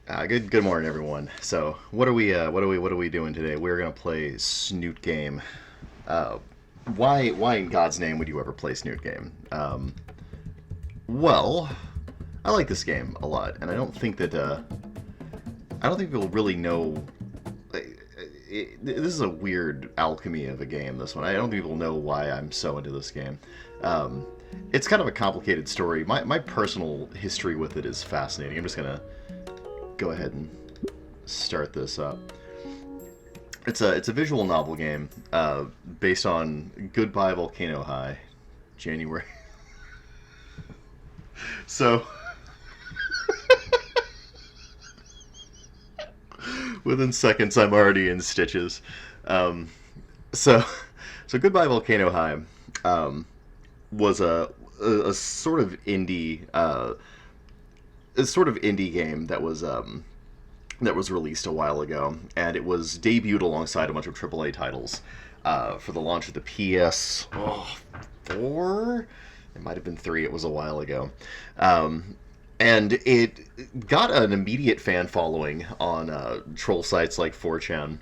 Good morning, everyone. So, what are we doing today? We're gonna play Snoot game. Uh, why in God's name would you ever play Snoot game? Well, I like this game a lot, and I don't think people really know. This is a weird alchemy of a game. This one, I don't think people know why I'm so into this game. Um, it's kind of a complicated story. My personal history with it is fascinating. I'm just gonna go ahead and start this up. It's a visual novel game based on Goodbye Volcano High, January. So within seconds, I'm already in stitches. Um, so so Goodbye Volcano High um, was a sort of indie game that was released a while ago, and it was debuted alongside a bunch of AAA titles for the launch of the PS4. It might have been 3. It was a while ago, and it got an immediate fan following on troll sites like 4chan.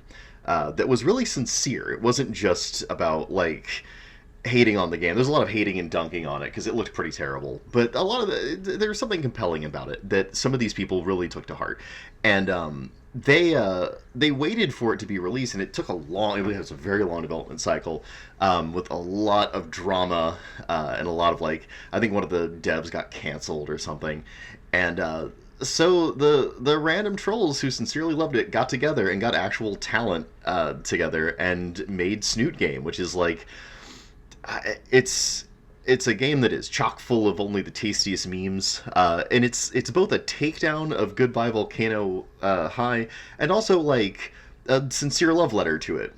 That was really sincere. It wasn't just about like hating on the game. There's a lot of hating and dunking on it because it looked pretty terrible. But a lot of there's something compelling about it that some of these people really took to heart, and they waited for it to be released, and it took a long. It was a very long development cycle with a lot of drama and a lot of like. I think one of the devs got canceled or something, and. So the random trolls who sincerely loved it got together and got actual talent together and made Snoot Game, which is like it's it's a game that is chock full of only the tastiest memes, and it's both a takedown of Goodbye Volcano High and also like a sincere love letter to it.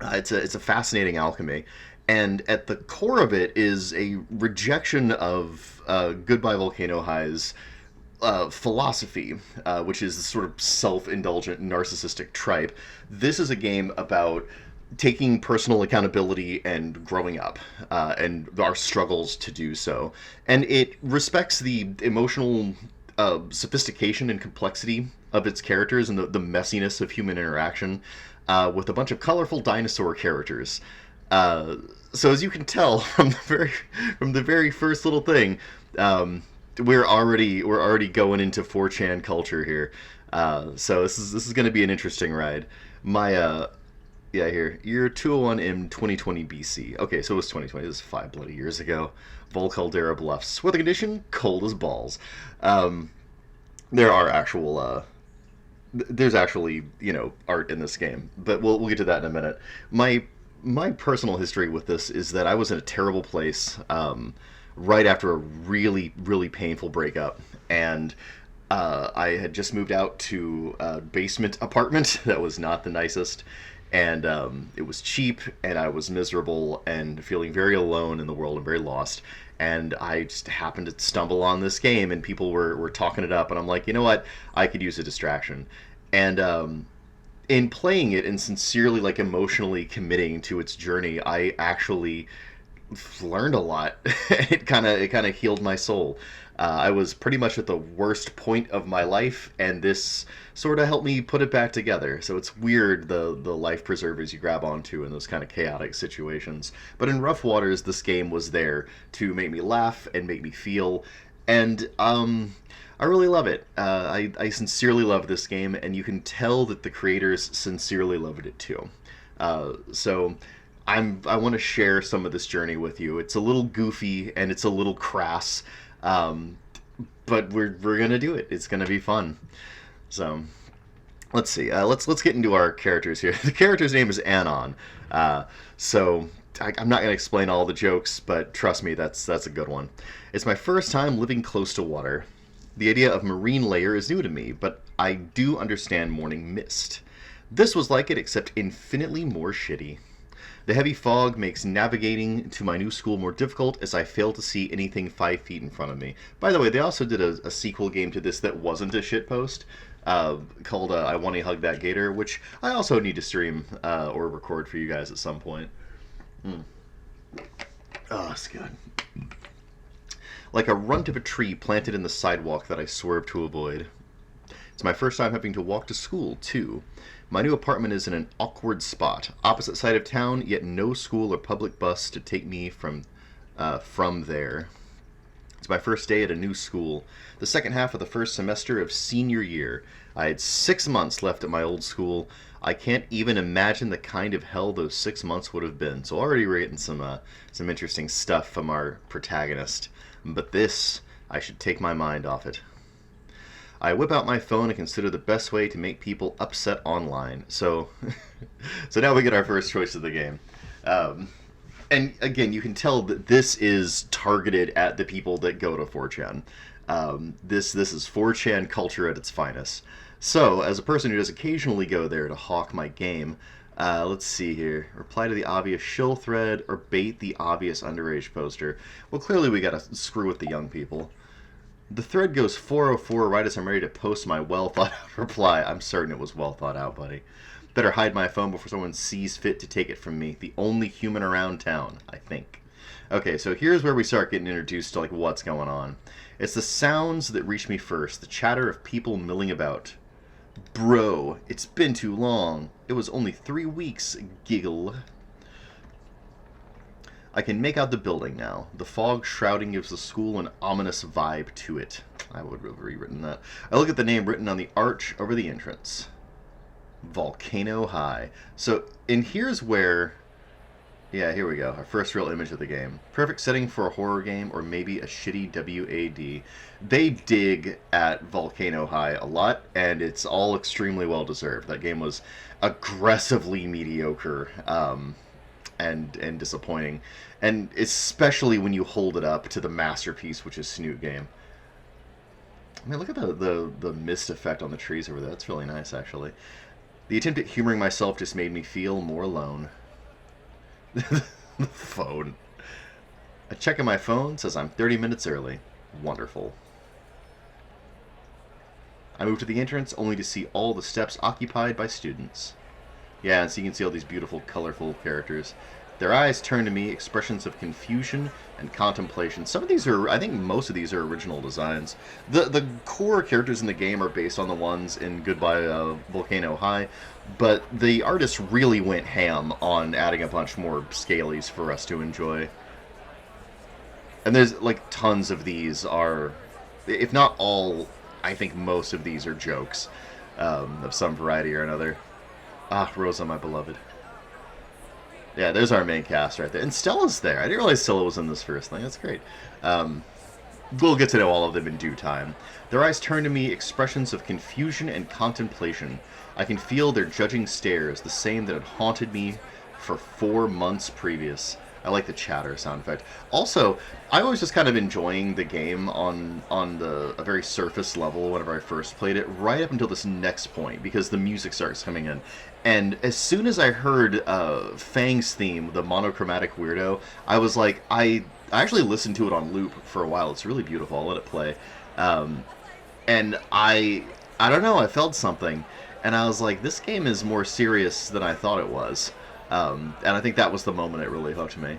It's a fascinating alchemy, and at the core of it is a rejection of Goodbye Volcano High's philosophy, which is this sort of self-indulgent, narcissistic tripe. This is a game about taking personal accountability and growing up, and our struggles to do so. And it respects the emotional sophistication and complexity of its characters and the messiness of human interaction with a bunch of colorful dinosaur characters. Uh, so as you can tell from the very first little thing, we're already going into 4chan culture here. So this is going to be an interesting ride. My yeah, here year 201 in 2020 BC. Okay, so it was 2020. This is 5 bloody years ago. Vol Caldera Bluffs, weather condition cold as balls. Um, there are actual there's actually art in this game, but we'll get to that in a minute. My personal history with this is that I was in a terrible place right after a really painful breakup, and I had just moved out to a basement apartment that was not the nicest, and it was cheap, and I was miserable and feeling very alone in the world and very lost. And I just happened to stumble on this game, and people were talking it up, and I'm like, you know what? I could use a distraction. And in playing it and sincerely, like emotionally committing to its journey, I actually learned a lot. It kind of healed my soul. I was pretty much at the worst point of my life, and this sort of helped me put it back together. So it's weird the life preservers you grab onto in those kind of chaotic situations. But in rough waters, this game was there to make me laugh and make me feel, and I really love it. I sincerely love this game, and you can tell that the creators sincerely loved it too. So I want to share some of this journey with you. It's a little goofy and it's a little crass, um, but we're gonna do it. It's gonna be fun. So let's see. Let's get into our characters here. The character's name is Anon. Uh, so I'm not gonna explain all the jokes, but trust me, that's a good one. It's my first time living close to water. The idea of marine layer is new to me, but I do understand morning mist. This was like it, except infinitely more shitty. The heavy fog makes navigating to my new school more difficult as I fail to see anything 5 feet in front of me. By the way, they also did a sequel game to this that wasn't a shitpost called I Want to Hug That Gator, which I also need to stream or record for you guys at some point. Mm. Oh, it's good. Like a runt of a tree planted in the sidewalk that I swerve to avoid. It's my first time having to walk to school, too. My new apartment is in an awkward spot, opposite side of town, yet no school or public bus to take me from there. It's my first day at a new school, the second half of the first semester of senior year. I had 6 months left at my old school. I can't even imagine the kind of hell those 6 months would have been. So already we're getting some interesting stuff from our protagonist. But this, I should take my mind off it. I whip out my phone and consider the best way to make people upset online. So, so now we get our first choice of the game. And again, you can tell that this is targeted at the people that go to 4chan. This is 4chan culture at its finest. So, as a person who does occasionally go there to hawk my game, let's see here. Reply to the obvious shill thread or bait the obvious underage poster. Well, clearly we gotta screw with the young people. The thread goes 404 right as I'm ready to post my well-thought-out reply. I'm certain it was well thought out, buddy. Better hide my phone before someone sees fit to take it from me. The only human around town, I think. Okay, so here's where we start getting introduced to like what's going on. It's the sounds that reach me first. The chatter of people milling about. Bro, it's been too long. It was only 3 weeks. Giggle. I can make out the building now. The fog shrouding gives the school an ominous vibe to it. I would have rewritten that. I look at the name written on the arch over the entrance. Volcano High. So, and here's where... Yeah, here we go. Our first real image of the game. Perfect setting for a horror game or maybe a shitty WAD. They dig at Volcano High a lot, and it's all extremely well deserved. That game was aggressively mediocre. And disappointing, and especially when you hold it up to the masterpiece, which is Snoot game. I mean, look at the mist effect on the trees over there. That's really nice, actually. The attempt at humoring myself just made me feel more alone. The phone. A check on my phone says I'm 30 minutes early. Wonderful. I move to the entrance only to see all the steps occupied by students. Yeah, and so you can see all these beautiful, colorful characters. Their eyes turn to me, expressions of confusion and contemplation. Some of these are, I think most of these are original designs. The core characters in the game are based on the ones in Goodbye Volcano High, but the artists really went ham on adding a bunch more scalies for us to enjoy. And there's, like, tons of these are, if not all, I think most of these are jokes of some variety or another. Ah, Rosa, my beloved. Yeah, there's our main cast right there. And Stella's there. I didn't realize Stella was in this first thing. That's great. We'll get to know all of them in due time. Their eyes turn to me, expressions of confusion and contemplation. I can feel their judging stares, the same that had haunted me for 4 months previous. I like the chatter sound effect. Also, I was just kind of enjoying the game on a very surface level whenever I first played it, right up until this next point, because the music starts coming in. And as soon as I heard Fang's theme, the monochromatic weirdo, I was like, I actually listened to it on loop for a while. It's really beautiful. I'll let it play. And I don't know, I felt something. And I was like, this game is more serious than I thought it was. And I think that was the moment it really hooked me.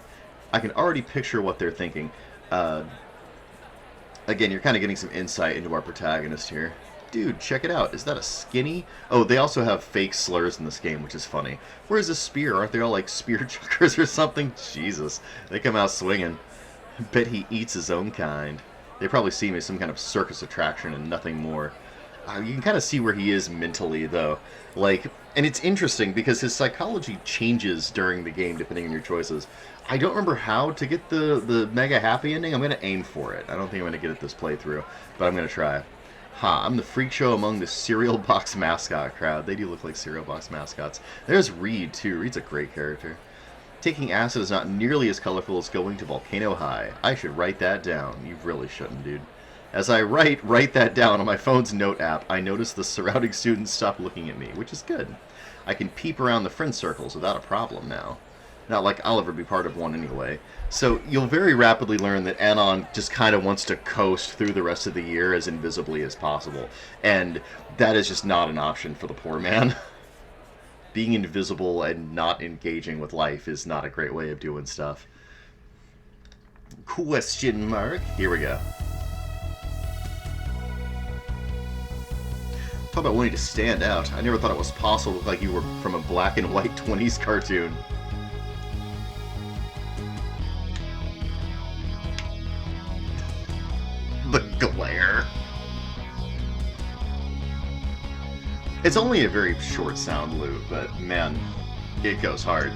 I can already picture what they're thinking. Again, you're kind of getting some insight into our protagonist here. Dude, check it out. Is that a skinny? Oh, they also have fake slurs in this game, which is funny. Where's a spear? Aren't they all like spear chuckers or something? Jesus. They come out swinging. Bet he eats his own kind. They probably see him as some kind of circus attraction and nothing more. You can kind of see where he is mentally, though. Like, and it's interesting because his psychology changes during the game depending on your choices. I don't remember how to get the mega happy ending. I'm going to aim for it. I don't think I'm going to get it this playthrough, but I'm going to try. I'm the freak show among the cereal box mascot crowd. They do look like cereal box mascots. There's Reed, too. Reed's a great character. Taking acid is not nearly as colorful as going to Volcano High. I should write that down. You really shouldn't, dude. As I write that down on my phone's note app, I notice the surrounding students stop looking at me, which is good. I can peep around the friend circles without a problem now. Not like I'll ever be part of one anyway. So you'll very rapidly learn that Anon just kind of wants to coast through the rest of the year as invisibly as possible. And that is just not an option for the poor man. Being invisible and not engaging with life is not a great way of doing stuff. Question mark. Here we go. Talk about wanting to stand out. I never thought it was possible to look like you were from a black and white 20s cartoon. The glare. It's only a very short sound loop, but man, it goes hard.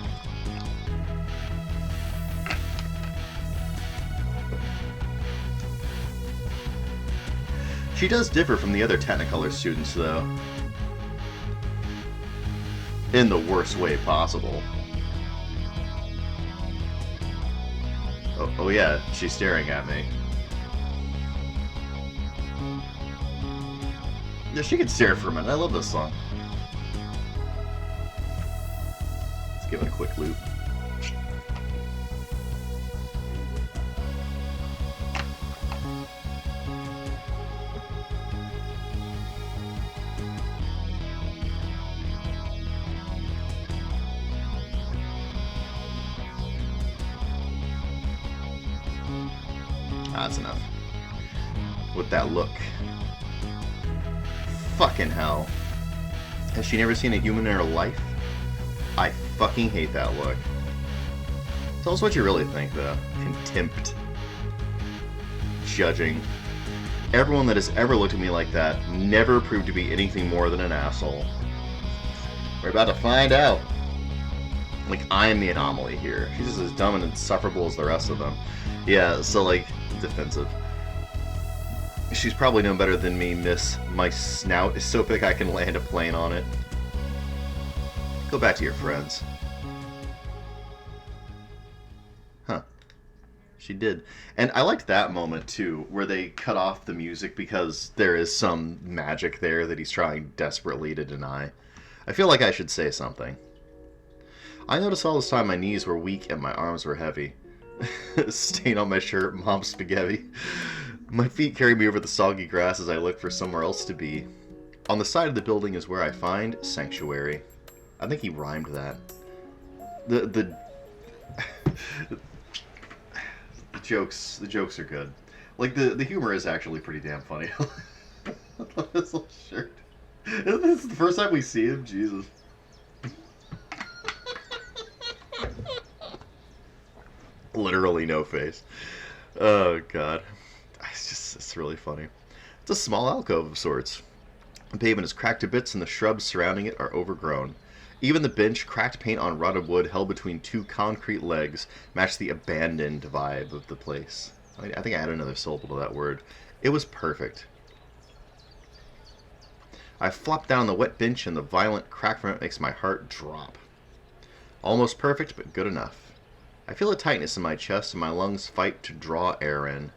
She does differ from the other Technicolor students, though. In the worst way possible. Oh yeah, she's staring at me. Yeah, she can stare for a minute. I love this song. Let's give it a quick loop. That's enough. With that look. Fucking hell. Has she never seen a human in her life? I fucking hate that look. Tell us what you really think, though. Contempt. Judging. Everyone that has ever looked at me like that never proved to be anything more than an asshole. We're about to find out. Like, I'm the anomaly here. She's just as dumb and insufferable as the rest of them. Yeah, so, like, defensive. She's probably no better than me, miss. My snout is so thick I can land a plane on it. Go back to your friends. Huh. She did. And I liked that moment, too, where they cut off the music because there is some magic there that he's trying desperately to deny. I feel like I should say something. I noticed all this time my knees were weak and my arms were heavy. Stain on my shirt, mom's spaghetti. My feet carry me over the soggy grass as I look for somewhere else to be. On the side of the building is where I find sanctuary. I think he rhymed that. The jokes are good. Like the humor is actually pretty damn funny. I love this little shirt. This is the first time we see him. Jesus. Literally no face. Oh god. It's really funny. It's a small alcove of sorts. The pavement is cracked to bits and the shrubs surrounding it are overgrown. Even the bench, cracked paint on rotted wood held between two concrete legs, matched the abandoned vibe of the place. I think I added another syllable to that word. It was perfect. I flopped down on the wet bench and the violent crack from it makes my heart drop. Almost perfect, but good enough. I feel a tightness in my chest and my lungs fight to draw air in.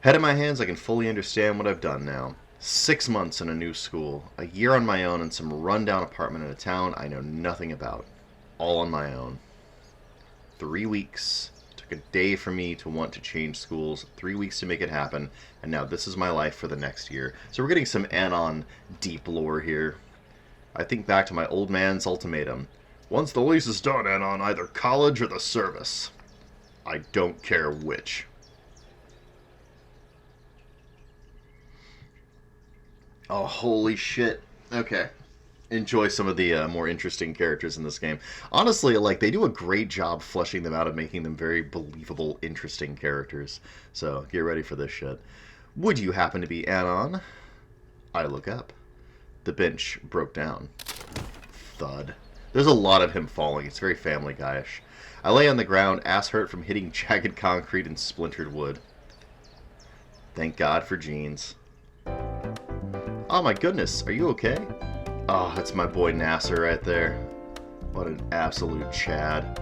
Head in my hands, I can fully understand what I've done now. 6 months in a new school, a year on my own in some rundown apartment in a town I know nothing about. All on my own. 3 weeks. Took a day for me to want to change schools, 3 weeks to make it happen, and now this is my life for the next year. So we're getting some Anon deep lore here. I think back to my old man's ultimatum. Once the lease is done, Anon, either college or the service. I don't care which. Oh, holy shit. Okay. Enjoy some of the more interesting characters in this game. Honestly, like, they do a great job fleshing them out and making them very believable, interesting characters. So, get ready for this shit. Would you happen to be Anon? I look up. The bench broke down. Thud. There's a lot of him falling. It's very Family Guy-ish. I lay on the ground, ass hurt from hitting jagged concrete and splintered wood. Thank God for jeans. Oh my goodness, are you okay? Oh, that's my boy Nasser right there. What an absolute Chad.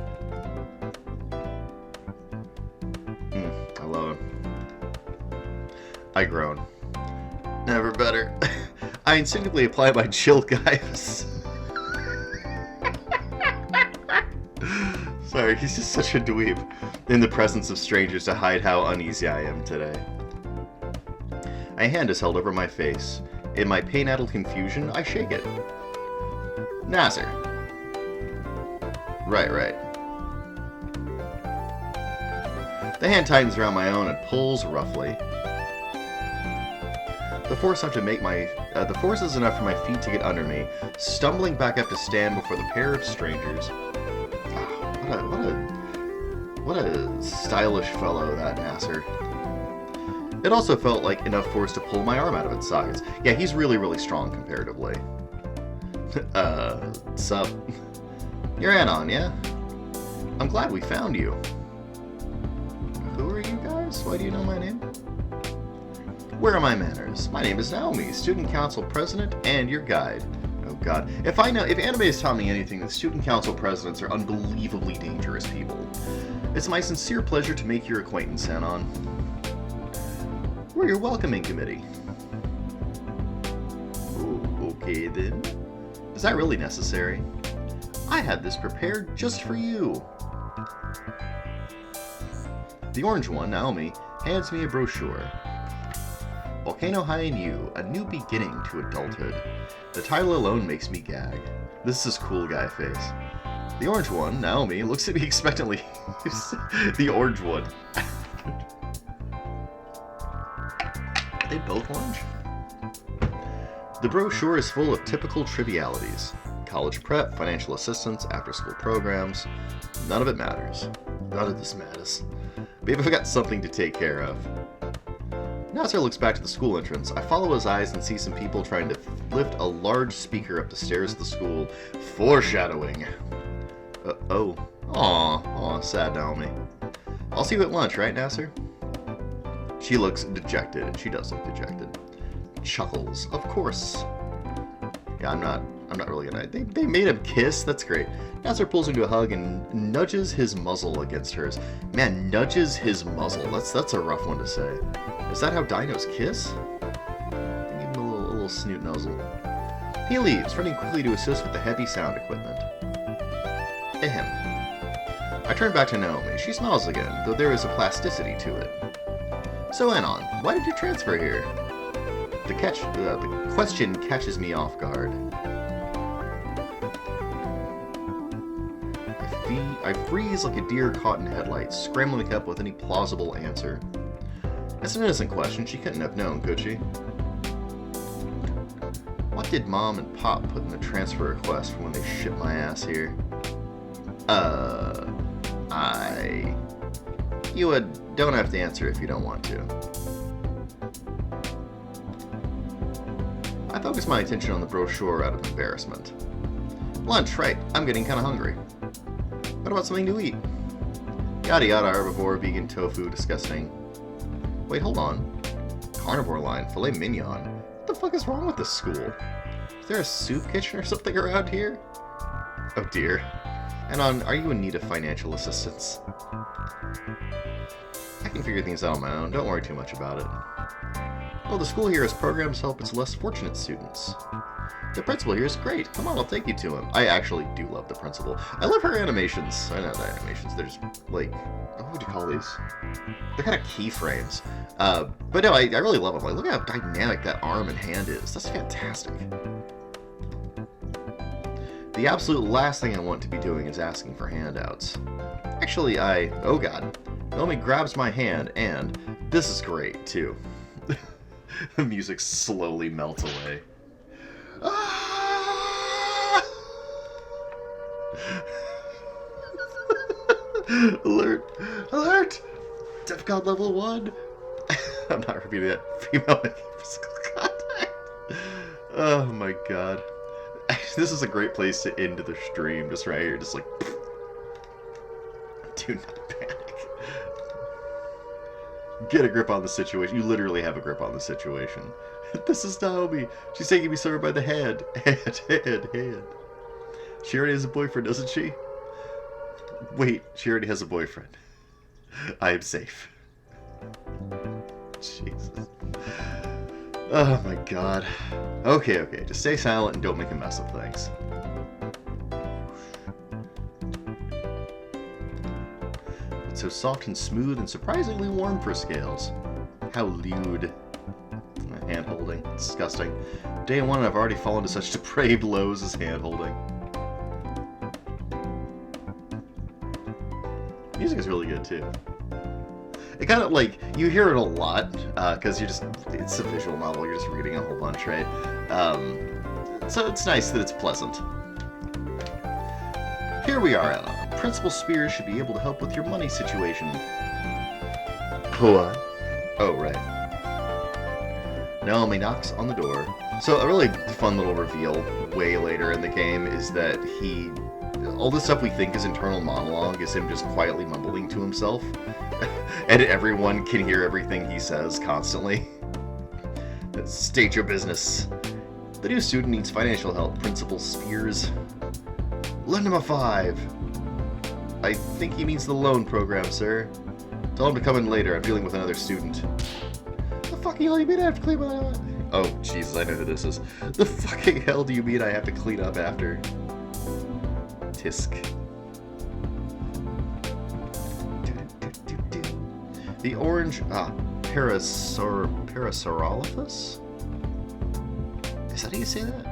I love him. I groan. Never better. I instinctively apply my chill guys. Sorry, he's just such a dweeb. In the presence of strangers to hide how uneasy I am today. A hand is held over my face. In my pain-addled confusion, I shake it. Nasser. Right. The hand tightens around my own and pulls roughly. The force enough to make my the force is enough for my feet to get under me, stumbling back up to stand before the pair of strangers. What a stylish fellow that Nasser. It also felt like enough force to pull my arm out of its sockets. Yeah, he's really, really strong comparatively. Sup? You're Anon, yeah? I'm glad we found you. Who are you guys? Why do you know my name? Where are my manners? My name is Naomi, Student Council President and your guide. Oh god. If anime has taught me anything, the Student Council Presidents are unbelievably dangerous people. It's my sincere pleasure to make your acquaintance, Anon. We're your welcoming committee. Oh, okay then. Is that really necessary? I had this prepared just for you. The orange one, Naomi, hands me a brochure. Volcano High in You, a new beginning to adulthood. The title alone makes me gag. This is cool guy face. The orange one, Naomi, looks at me expectantly. The orange one. Are they both orange? The brochure is full of typical trivialities. College prep, financial assistance, after-school programs. None of it matters. None of this matters. Maybe I've got something to take care of. Nasser looks back to the school entrance. I follow his eyes and see some people trying to lift a large speaker up the stairs of the school. Foreshadowing. Aw, sad Naomi. I'll see you at lunch, right, Nasser? She looks dejected. She does look dejected. Chuckles. Of course. Yeah, I'm not really gonna... They made him kiss? That's great. Nasser pulls into a hug and nudges his muzzle against hers. Man, nudges his muzzle. That's a rough one to say. Is that how dinos kiss? Give him a little snoot nuzzle. He leaves, running quickly to assist with the heavy sound equipment. Ahem. I turn back to Naomi. She smiles again, though there is a plasticity to it. So, Anon, why did you transfer here? The question catches me off guard. I freeze like a deer caught in headlights, scrambling up with any plausible answer. It's an innocent question. She couldn't have known, could she? What did Mom and Pop put in the transfer request for when they shipped my ass here? You don't have to answer if you don't want to. I focus my attention on the brochure out of embarrassment. Lunch, right. I'm getting kinda hungry. What about something to eat? Yada yada, herbivore, vegan, tofu, disgusting. Wait, hold on. Carnivore line, filet mignon. What the fuck is wrong with this school? Is there a soup kitchen or something around here? Oh dear. Anon, are you in need of financial assistance? I can figure things out on my own, don't worry too much about it. Oh, the school here has programs to help its less fortunate students. The principal here is great. Come on, I'll take you to him. I actually do love the principal. I love her animations. I know the animations. They're just, like, what would you call these? They're kind of keyframes. But no, I really love them. Like, look at how dynamic that arm and hand is. That's fantastic. The absolute last thing I want to be doing is asking for handouts. Actually, oh god. Naomi grabs my hand, and this is great, too. The music slowly melts away. Alert! Alert! Defcon level 1! I'm not repeating that. Female making physical contact. Oh my god. This is a great place to end the stream, just right here, just like... Do not panic. Get a grip on the situation. You literally have a grip on the situation. This is Naomi. She's taking me somewhere by the hand. Hand. She already has a boyfriend, doesn't she? Wait, she already has a boyfriend. I am safe. Jesus. Oh my god. Okay, just stay silent and don't make a mess of things. It's so soft and smooth and surprisingly warm for scales. How lewd. Hand-holding. Disgusting. Day one and I've already fallen to such depraved lows as hand-holding. Music is really good too. It kind of like, you hear it a lot, because it's a visual novel, you're just reading a whole bunch, right? So it's nice that it's pleasant. Here we are, Anna. Principal Spears should be able to help with your money situation. What? Oh, right. Naomi knocks on the door. So a really fun little reveal way later in the game is that all the stuff we think is internal monologue is him just quietly mumbling to himself. And everyone can hear everything he says constantly. State your business. The new student needs financial help, Principal Spears. Lend him a 5. I think he means the loan program, sir. Tell him to come in later. I'm dealing with another student. The fucking hell do you mean I have to clean up? Oh, Jesus, I know who this is. The fucking hell do you mean I have to clean up after? Tisk. The orange... Parasaurolophus? Is that how you say that?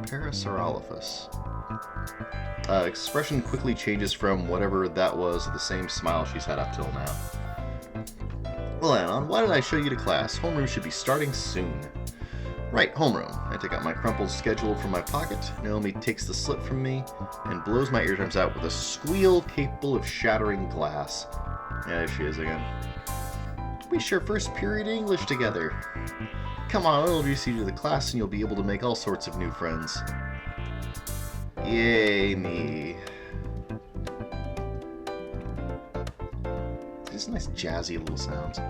Parasaurolophus. Expression quickly changes from whatever that was to the same smile she's had up till now. Well, Anon, why did I show you to class? Homeroom should be starting soon. Right, homeroom. I take out my crumpled schedule from my pocket. Naomi takes the slip from me and blows my eardrums out with a squeal capable of shattering glass. Yeah, there she is again. We share first period English together. Come on, I'll introduce you to the class and you'll be able to make all sorts of new friends. Yay, me. These nice jazzy little sounds.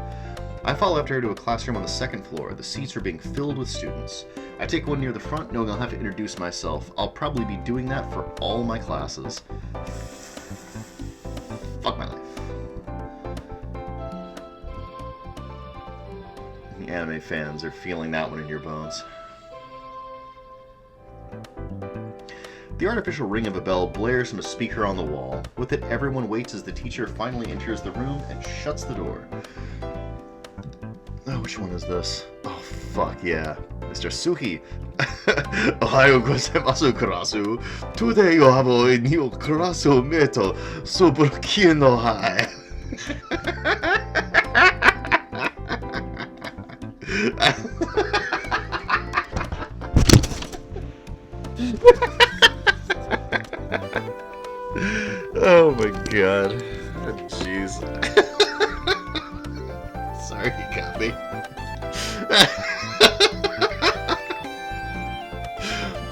I follow after her to a classroom on the second floor. The seats are being filled with students. I take one near the front, knowing I'll have to introduce myself. I'll probably be doing that for all my classes. Fuck my life. The anime fans are feeling that one in your bones. The artificial ring of a bell blares from a speaker on the wall. With it, everyone waits as the teacher finally enters the room and shuts the door. Oh, which one is this? Oh, fuck, yeah. Mr. Suki. Ohayo gozaimasu, kurasu. Today you have a new classmate, Subuki no hai. Oh my god. Oh, jeez. Sorry, you got me.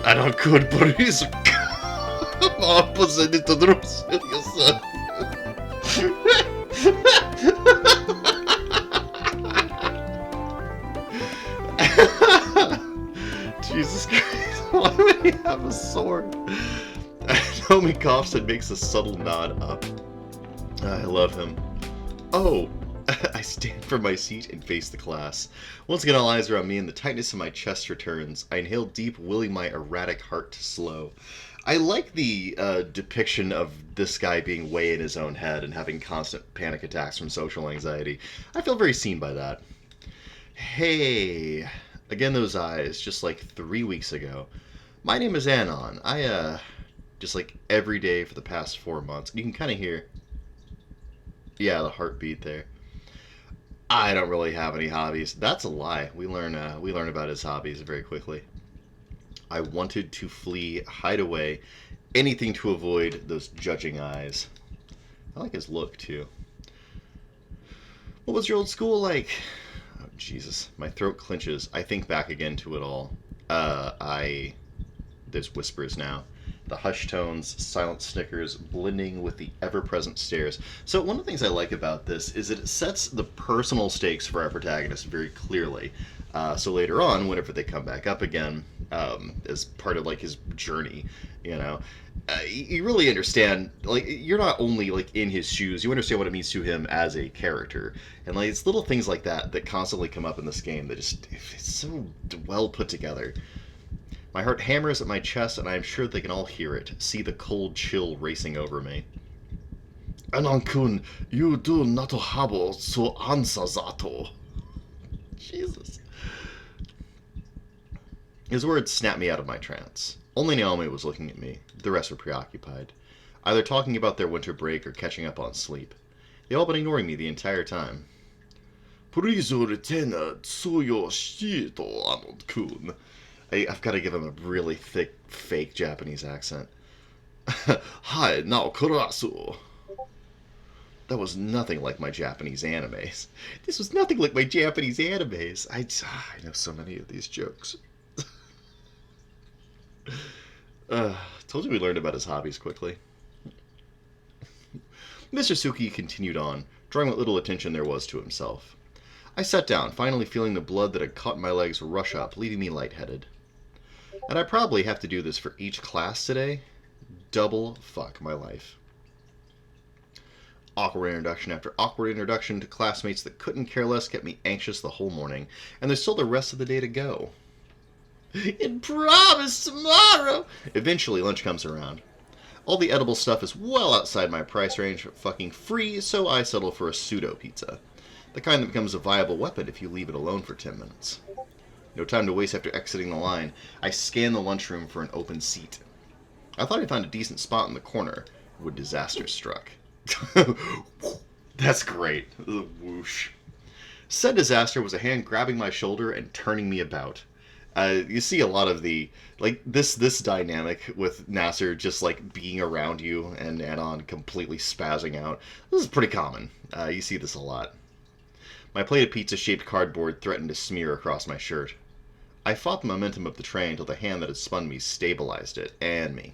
I don't could breeze. Come on, put it to the room. Jesus Christ, why would he have a sword? Naomi coughs and makes a subtle nod up. I love him. Oh, I stand from my seat and face the class. Once again, all eyes are on me and the tightness in my chest returns. I inhale deep, willing my erratic heart to slow. I like the depiction of this guy being way in his own head and having constant panic attacks from social anxiety. I feel very seen by that. Hey, again those eyes, just like 3 weeks ago. My name is Anon. Just like every day for the past 4 months. You can kind of hear, yeah, the heartbeat there. I don't really have any hobbies. That's a lie. We learn about his hobbies very quickly. I wanted to flee, hide away, anything to avoid those judging eyes. I like his look too. What was your old school like? Oh, Jesus. My throat clenches. I think back again to it all. There's whispers now. The hushed tones, silent snickers, blending with the ever-present stares. So one of the things I like about this is that it sets the personal stakes for our protagonist very clearly. So later on, whenever they come back up again, as part of like his journey, you know, you really understand, like, you're not only like in his shoes, you understand what it means to him as a character. And like it's little things like that that constantly come up in this game that just, it's so well put together. My heart hammers at my chest, and I am sure they can all hear it, see the cold chill racing over me. Anon-kun, you do not have so answer that. Jesus. His words snapped me out of my trance. Only Naomi was looking at me. The rest were preoccupied, either talking about their winter break or catching up on sleep. They all been ignoring me the entire time. Please return Tsuyo Shito, Arnold-kun. I've got to give him a really thick, fake Japanese accent. Hi, now kurasu. That was nothing like my Japanese animes. This was nothing like my Japanese animes. I know so many of these jokes. Told you we learned about his hobbies quickly. Mr. Suki continued on, drawing what little attention there was to himself. I sat down, finally feeling the blood that had caught my legs rush up, leaving me lightheaded. And I probably have to do this for each class today. Double fuck my life. Awkward introduction after awkward introduction to classmates that couldn't care less kept me anxious the whole morning, and there's still the rest of the day to go. And promise tomorrow! Eventually, lunch comes around. All the edible stuff is well outside my price range, fucking free, so I settle for a pseudo pizza. The kind that becomes a viable weapon if you leave it alone for 10 minutes. No time to waste after exiting the line. I scan the lunchroom for an open seat. I thought I found a decent spot in the corner when disaster struck. That's great. Whoosh. Said disaster was a hand grabbing my shoulder and turning me about. You see a lot of the, like, this dynamic with Nasser just, like, being around you and Anon completely spazzing out. This is pretty common. You see this a lot. My plate of pizza-shaped cardboard threatened to smear across my shirt. I fought the momentum of the tray until the hand that had spun me stabilized it, and me.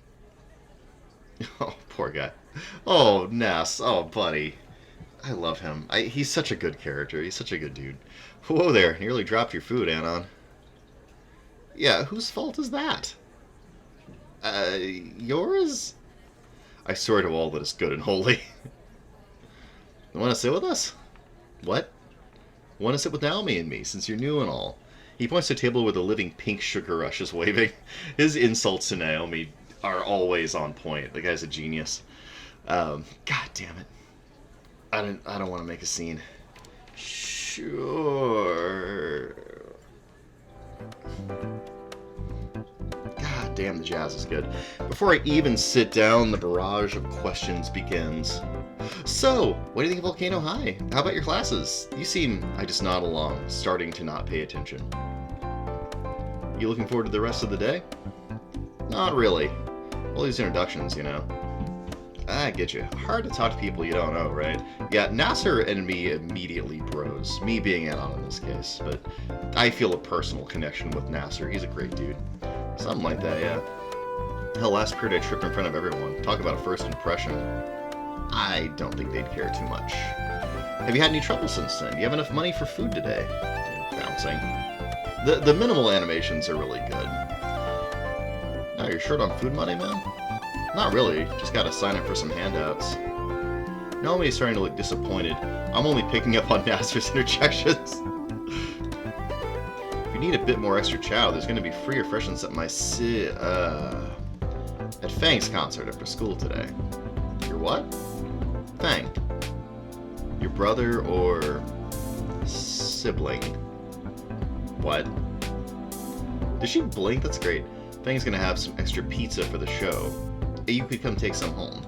Oh, poor guy. Oh, Nass. Oh, buddy. I love him. He's such a good character. He's such a good dude. Whoa there. Nearly dropped your food, Anon. Yeah, whose fault is that? Yours? I swear to all that is good and holy. You want to sit with us? What? Want to sit with Naomi and me, since you're new and all? He points to a table where the living pink sugar rush is waving. His insults to Naomi are always on point. The guy's a genius. God damn it. I don't want to make a scene. Sure. God damn, the jazz is good. Before I even sit down, the barrage of questions begins. So, what do you think of Volcano High? How about your classes? You seem... I just nod along, starting to not pay attention. You looking forward to the rest of the day? Not really. All these introductions, you know. I get you. Hard to talk to people you don't know, right? Yeah, Nasser and me immediately bros. Me being Anon in this case. But I feel a personal connection with Nasser. He's a great dude. Something like that, yeah. Hell, last period I tripped in front of everyone. Talk about a first impression. I don't think they'd care too much. Have you had any trouble since then? Do you have enough money for food today? Bouncing. The minimal animations are really good. Oh, you're short on food money, man? Not really. Just gotta sign up for some handouts. Naomi's starting to look disappointed. I'm only picking up on Nasser's interjections. If you need a bit more extra chow, there's gonna be free refreshments at my at Fang's concert after school today. Your what? Fang. Your brother or sibling? What? Does she blink? That's great. Fang's gonna have some extra pizza for the show. You could come take some home.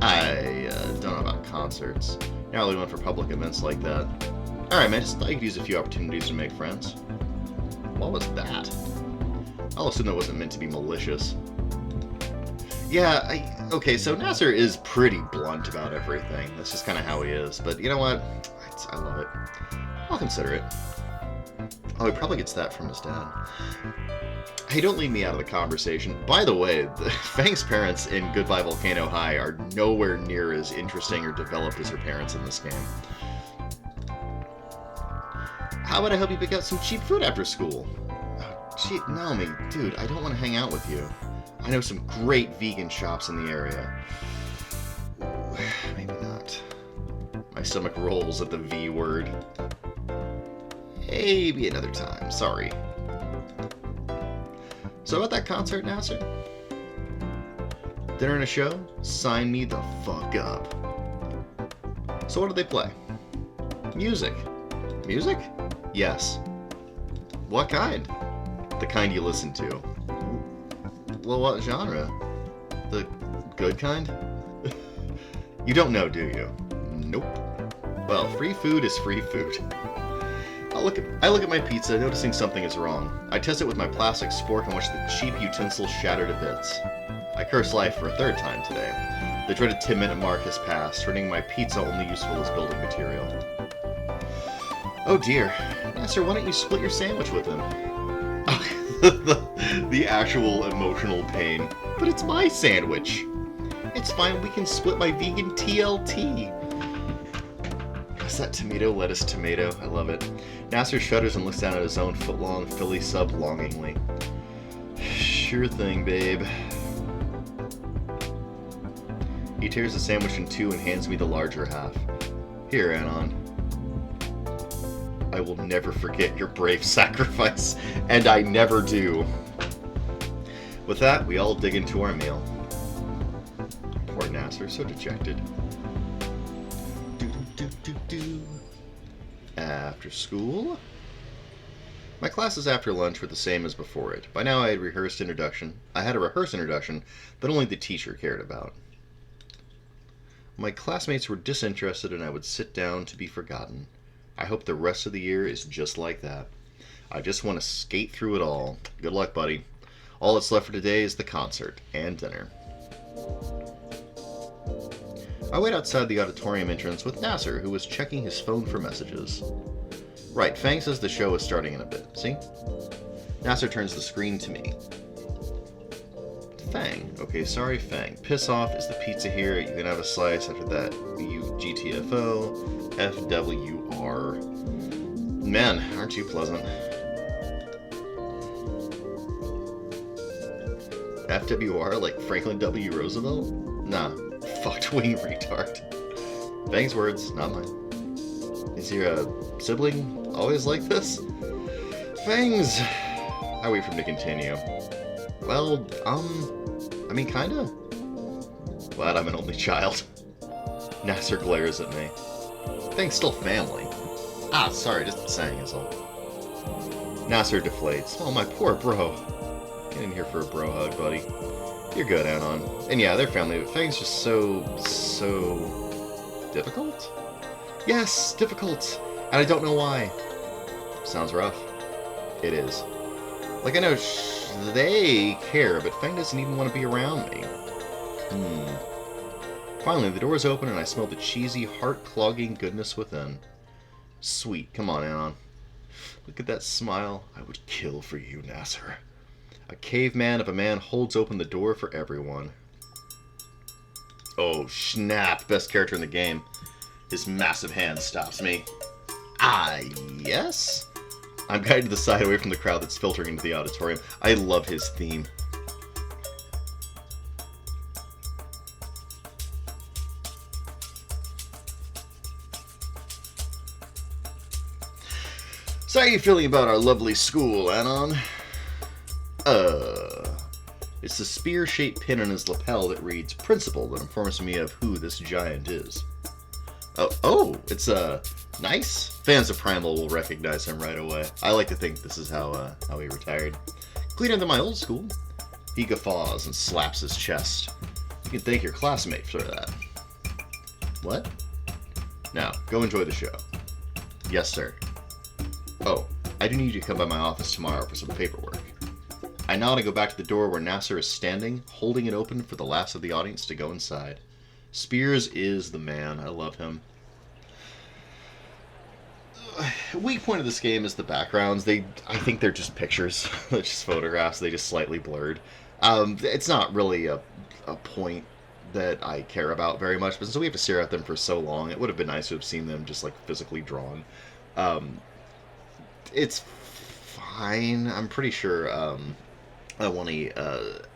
I don't know about concerts. Not really one for public events like that. Alright, man, just thought you could use a few opportunities to make friends. What was that? I'll assume that wasn't meant to be malicious. Yeah, okay, so Nasser is pretty blunt about everything. That's just kind of how he is. But you know what? I love it. I'll consider it. Oh, he probably gets that from his dad. Hey, don't leave me out of the conversation. By the way, Fang's parents in Goodbye Volcano High are nowhere near as interesting or developed as her parents in this game. How about I help you pick out some cheap food after school? Oh, cheap? No, dude, I don't want to hang out with you. I know some great vegan shops in the area. Maybe not. My stomach rolls at the V word. Maybe another time. Sorry. So about that concert, Nasser? Dinner and a show? Sign me the fuck up. So what do they play? Music. Music? Yes. What kind? The kind you listen to. Well, what genre? The good kind? You don't know, do you? Nope. Well, free food is free food. I look at my pizza, noticing something is wrong. I test it with my plastic fork and watch the cheap utensil shatter to bits. I curse life for a third time today. The dreaded 10-minute mark has passed, rendering my pizza only useful as building material. Oh dear. Master, why don't you split your sandwich with him? The actual emotional pain. But it's my sandwich. It's fine, we can split my vegan TLT. Is that tomato, lettuce, tomato? I love it. Nasser shudders and looks down at his own foot-long Philly sub longingly. Sure thing, babe. He tears the sandwich in two and hands me the larger half. Here, Anon. I will never forget your brave sacrifice, and I never do. With that, we all dig into our meal. Poor Nasser, so dejected. After school? My classes after lunch were the same as before it. By now I had a rehearsed introduction that only the teacher cared about. My classmates were disinterested and I would sit down to be forgotten. I hope the rest of the year is just like that. I just want to skate through it all. Good luck, buddy. All that's left for today is the concert and dinner. I wait outside the auditorium entrance with Nasser, who was checking his phone for messages. Right, Fang says the show is starting in a bit. See? Nasser turns the screen to me. Fang. Okay, sorry, Fang. Piss off. Is the pizza here? You can have a slice. After that, you GTFO. FWR. Man, aren't you pleasant? FWR, like Franklin W. Roosevelt? Nah, fucked wing retard. Fang's words, not mine. Is your sibling always like this? Fangs! I wait for him to continue. Well, I mean, kinda. Glad I'm an only child. Nasser glares at me. Fang's still family. Ah, sorry, just saying is all. Nasser deflates. Oh, my poor bro. Get in here for a bro hug, buddy. You're good, Anon. And yeah, they're family, but Fang's just so difficult? Yes, difficult. And I don't know why. Sounds rough. It is. Like, I know they care, but Fang doesn't even want to be around me. Finally, the doors open and I smell the cheesy, heart-clogging goodness within. Sweet. Come on, Anon. Look at that smile. I would kill for you, Nasser. A caveman of a man holds open the door for everyone. Oh, snap. Best character in the game. His massive hand stops me. Ah, yes? I'm guided to the side away from the crowd that's filtering into the auditorium. I love his theme. So how are you feeling about our lovely school, Anon? It's the spear-shaped pin on his lapel that reads Principal that informs me of who this giant is. Oh, it's nice. Fans of Primal will recognize him right away. I like to think this is how he retired. Cleaner than my old school. He guffaws and slaps his chest. You can thank your classmate for that. What? Now, go enjoy the show. Yes, sir. Oh, I do need you to come by my office tomorrow for some paperwork. I nod and go back to the door where Nasser is standing, holding it open for the last of the audience to go inside. Spears is the man. I love him. Weak point of this game is the backgrounds. I think they're just pictures. They're just photographs. They just slightly blurred. It's not really a point that I care about very much, but since we have to stare at them for so long, it would have been nice to have seen them just like physically drawn. It's fine. I'm pretty sure Awani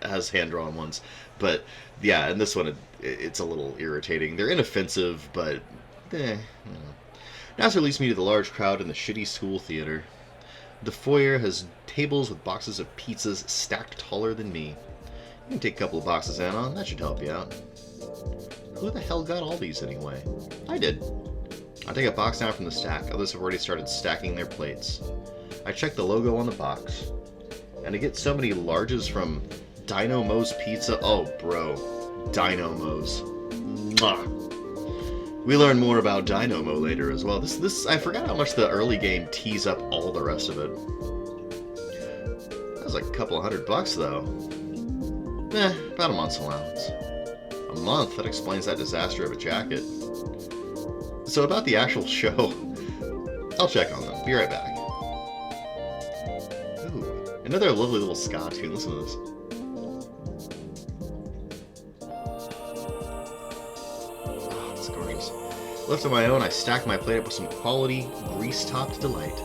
has hand-drawn ones. But, yeah, in this one, it's a little irritating. They're inoffensive, but, Nasser leads me to the large crowd in the shitty school theater. The foyer has tables with boxes of pizzas stacked taller than me. You can take a couple of boxes, Anon. That should help you out. Who the hell got all these, anyway? I did. I take a box down from the stack. Others have already started stacking their plates. I check the logo on the box. And to get so many larges from Dino Mo's Pizza. Oh, bro. Dino Mo's. Mwah. We learn more about Dynamo later as well. This I forgot how much the early game teased up all the rest of it. That was like a couple $100 though. About a month's allowance. A month? That explains that disaster of a jacket. So about the actual show, I'll check on them. Be right back. Ooh, another lovely little ska tune. Listen to this. Oh, it's gorgeous. Left on my own, I stack my plate up with some quality, grease-topped delight.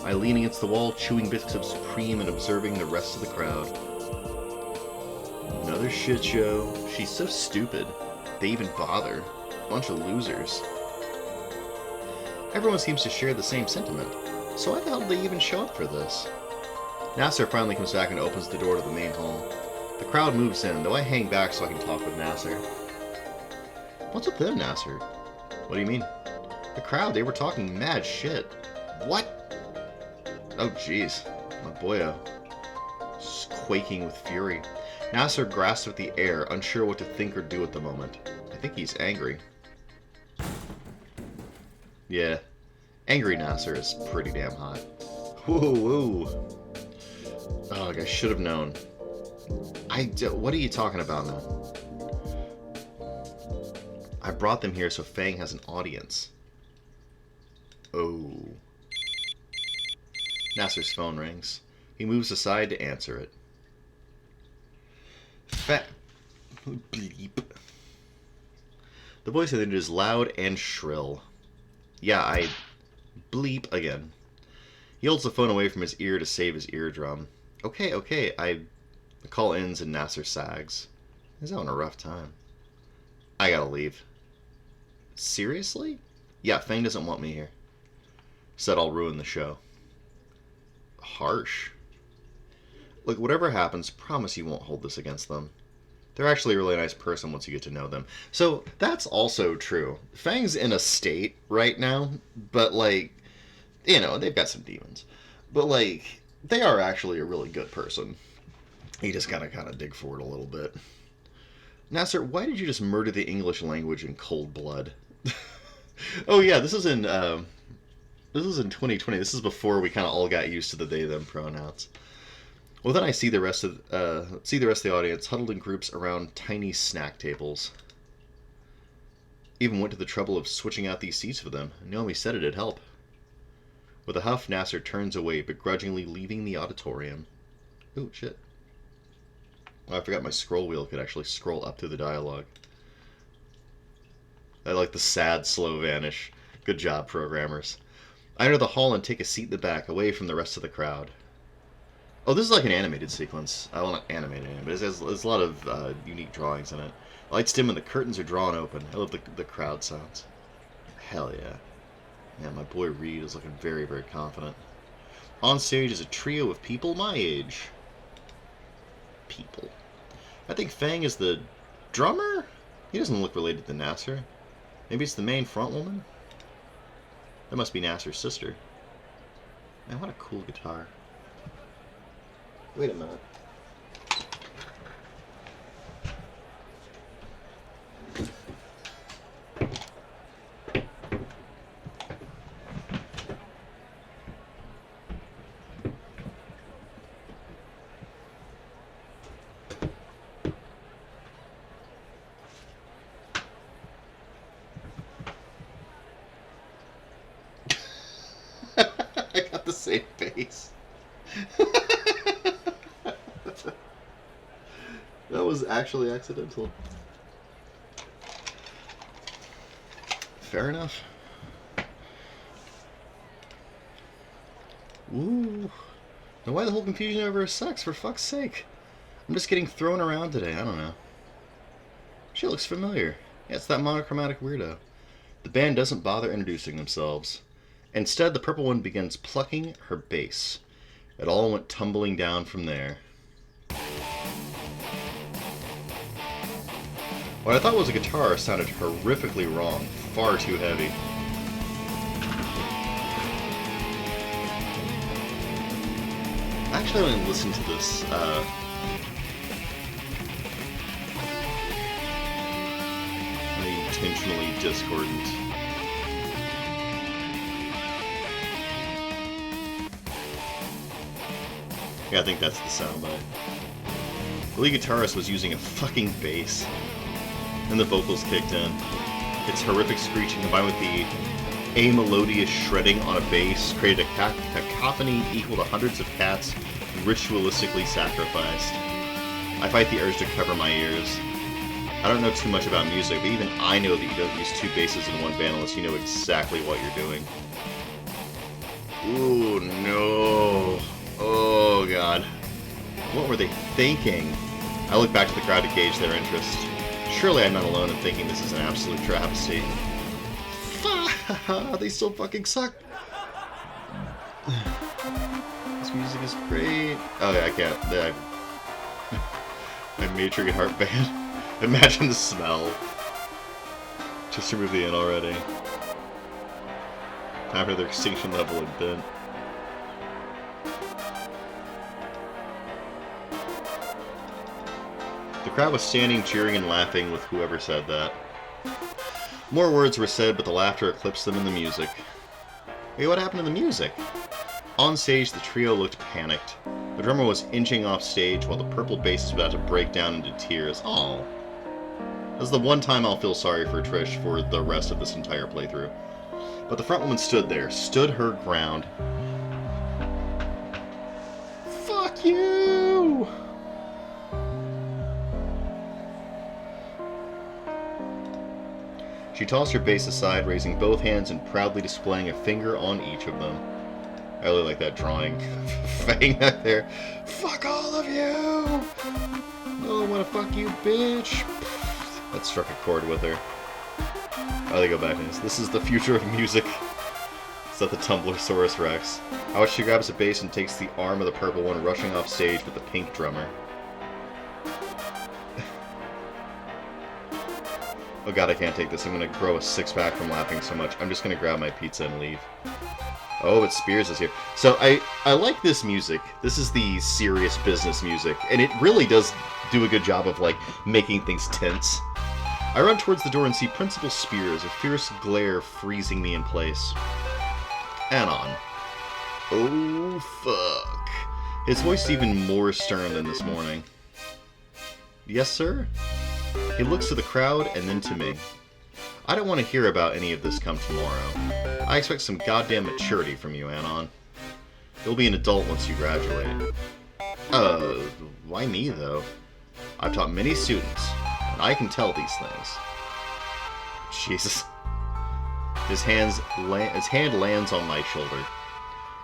I lean against the wall, chewing bits of Supreme and observing the rest of the crowd. Another shit show. She's so stupid. They even bother. Bunch of losers. Everyone seems to share the same sentiment. So why the hell did they even show up for this? Nasser finally comes back and opens the door to the main hall. The crowd moves in, though I hang back so I can talk with Nasser. What's with them, Nasser? What do you mean? The crowd, they were talking mad shit. What? Oh jeez. My boyo. Just quaking with fury. Nasser grasps at the air, unsure what to think or do at the moment. I think he's angry. Yeah, angry Nasser is pretty damn hot. Whoa. Oh, I should have known. What are you talking about now? I brought them here so Fang has an audience. Oh. Nasser's phone rings. He moves aside to answer it. Bleep. The voice of it is loud and shrill. Yeah, I bleep again. He holds the phone away from his ear to save his eardrum. Okay, the call ends and Nasser sags. He's having a rough time. I gotta leave. Seriously? Yeah, Fang doesn't want me here. Said I'll ruin the show. Harsh. Look, whatever happens, promise you won't hold this against them. They're actually a really nice person once you get to know them. So, that's also true. Fang's in a state right now, but, like, you know, they've got some demons. But, like, they are actually a really good person. You just gotta kind of dig for it a little bit. Nasser, why did you just murder the English language in cold blood? Oh, yeah, this is in 2020. This is before we kind of all got used to the they/them pronouns. Well, then I see the rest of the audience huddled in groups around tiny snack tables. Even went to the trouble of switching out these seats for them. Naomi said it'd help. With a huff, Nasser turns away, begrudgingly leaving the auditorium. Ooh, shit. Oh, I forgot my scroll wheel could actually scroll up through the dialogue. I like the sad, slow vanish. Good job, programmers. I enter the hall and take a seat in the back, away from the rest of the crowd. Oh, this is like an animated sequence. Well, not animated, but there's a lot of unique drawings in it. The lights dim and the curtains are drawn open. I love the crowd sounds. Hell yeah. Yeah, my boy Reed is looking very, very confident. On stage is a trio of people my age. People. I think Fang is the drummer? He doesn't look related to Nasser. Maybe it's the main front woman? That must be Nasser's sister. Man, what a cool guitar. Wait a minute. I got the same face. That was actually accidental. Fair enough. Ooh. Now why the whole confusion over sex, for fuck's sake? I'm just getting thrown around today, I don't know. She looks familiar. Yeah, it's that monochromatic weirdo. The band doesn't bother introducing themselves. Instead, the purple one begins plucking her bass. It all went tumbling down from there. What I thought was a guitar sounded horrifically wrong, far too heavy. Actually, I'm going to listen to this. intentionally discordant. Yeah, I think that's the soundbite. The lead guitarist was using a fucking bass. And the vocals kicked in. Its horrific screeching combined with the amelodious shredding on a bass created a cacophony equal to hundreds of cats ritualistically sacrificed. I fight the urge to cover my ears. I don't know too much about music, but even I know that you don't use two basses in one band unless you know exactly what you're doing. Ooh, no. Oh, God. What were they thinking? I look back to the crowd to gauge their interest. Surely I'm not alone in thinking this is an absolute travesty. They still fucking suck. This music is great. Oh, yeah, I can't. My Matrix and Heart band. Imagine the smell. Just remove the in already. Time for their extinction level had been. The crowd was standing, cheering, and laughing with whoever said that. More words were said, but the laughter eclipsed them in the music. Hey, what happened to the music? On stage, the trio looked panicked. The drummer was inching off stage while the purple bass was about to break down into tears. Aww. That's the one time I'll feel sorry for Trish for the rest of this entire playthrough. But the front woman stood there, stood her ground. Fuck you! She tossed her bass aside, raising both hands and proudly displaying a finger on each of them. I really like that drawing. Fang back there. Fuck all of you! No, I wanna fuck you, bitch! That struck a chord with her. Oh, they go back to this. This is the future of music. Is that the Tumblrsaurus Rex? I watch she grabs a bass and takes the arm of the purple one, rushing off stage with the pink drummer. Oh god, I can't take this. I'm gonna grow a six-pack from laughing so much. I'm just gonna grab my pizza and leave. Oh, but Spears is here. So I like this music. This is the serious business music, and it really does do a good job of, like, making things tense. I run towards the door and see Principal Spears, a fierce glare freezing me in place. Anon. Oh, fuck. His voice is even more stern than this morning. Yes, sir? He looks to the crowd and then to me. I don't want to hear about any of this come tomorrow. I expect some goddamn maturity from you, Anon. You'll be an adult once you graduate. Why me, though? I've taught many students, and I can tell these things. Jesus. His hand lands on my shoulder.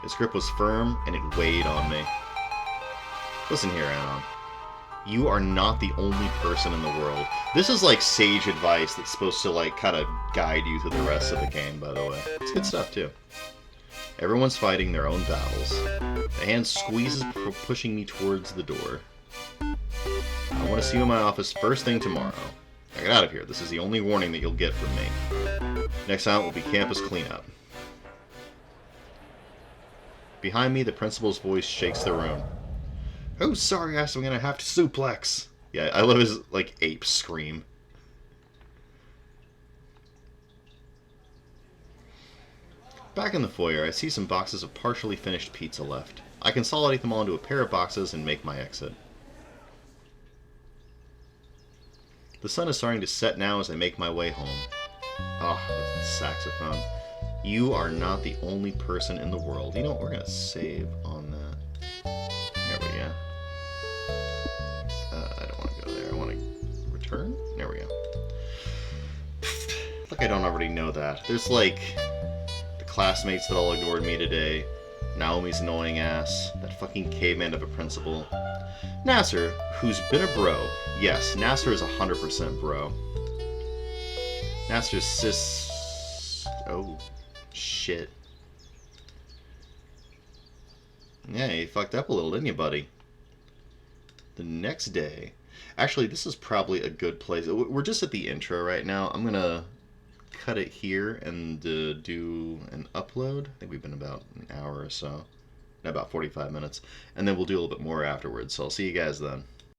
His grip was firm, and it weighed on me. Listen here, Anon. You are not the only person in the world. This is like sage advice that's supposed to, like, kind of guide you through the rest of the game, by the way. It's good stuff, too. Everyone's fighting their own battles. The hand squeezes, pushing me towards the door. I want to see you in my office first thing tomorrow. Now get out of here. This is the only warning that you'll get from me. Next time will be campus cleanup. Behind me, the principal's voice shakes the room. Oh, sorry, I'm gonna have to suplex. Yeah, I love his, like, ape scream. Back in the foyer, I see some boxes of partially finished pizza left. I consolidate them all into a pair of boxes and make my exit. The sun is starting to set now as I make my way home. Oh, the saxophone. You are not the only person in the world. You know what? We're gonna save on that. There we go. I don't want to go there. I want to return? There we go. Like I don't already know that. There's, like, the classmates that all ignored me today. Naomi's annoying ass. That fucking caveman of a principal. Nasser, who's been a bro. Yes, Nasser is 100% bro. Nasser's sis... Oh, shit. Yeah, you fucked up a little, didn't you, buddy? The next day... Actually, this is probably a good place. We're just at the intro right now. I'm gonna cut it here and do an upload. I think we've been about an hour or so. No, about 45 minutes. And then we'll do a little bit more afterwards. So I'll see you guys then.